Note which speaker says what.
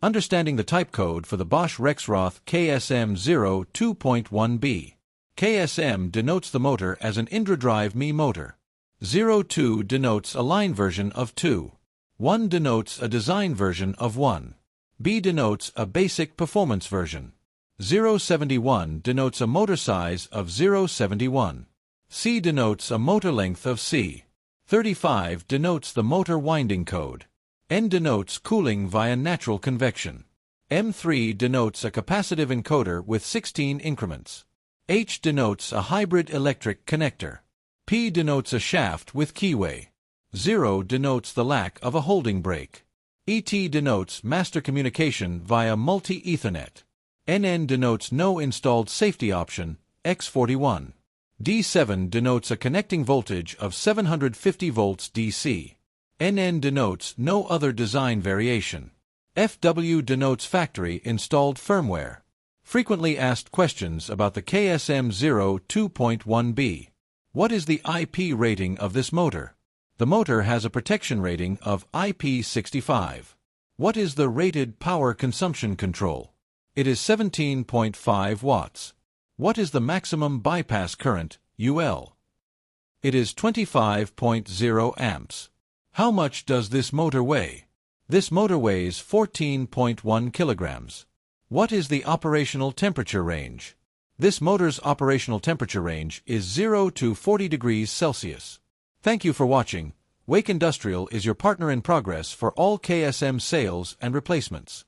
Speaker 1: Understanding the type code for the Bosch Rexroth KSM02.1B. KSM denotes the motor as an Indramat Me motor. 02 denotes a line version of 2. 1 denotes a design version of 1. B denotes a basic performance version. 071 denotes a motor size of 071. C denotes a motor length of C. 35 denotes the motor winding code. N denotes cooling via natural convection. M3 denotes a capacitive encoder with 16 increments. H denotes a hybrid electric connector. P denotes a shaft with keyway. 0 denotes the lack of a holding brake. ET denotes master communication via multi-Ethernet. NN denotes no installed safety option, X41. D7 denotes a connecting voltage of 750 volts DC. NN denotes no other design variation. FW denotes factory installed firmware. Frequently asked questions about the KSM02.1B. What is the IP rating of this motor? The motor has a protection rating of IP65. What is the rated power consumption control? It is 17.5 watts. What is the maximum bypass current, UL? It is 25.0 amps. How much does this motor weigh? This motor weighs 14.1 kilograms. What is the operational temperature range? This motor's operational temperature range is 0 to 40 degrees Celsius. Thank you for watching. Wake Industrial is your partner in progress for all KSM sales and replacements.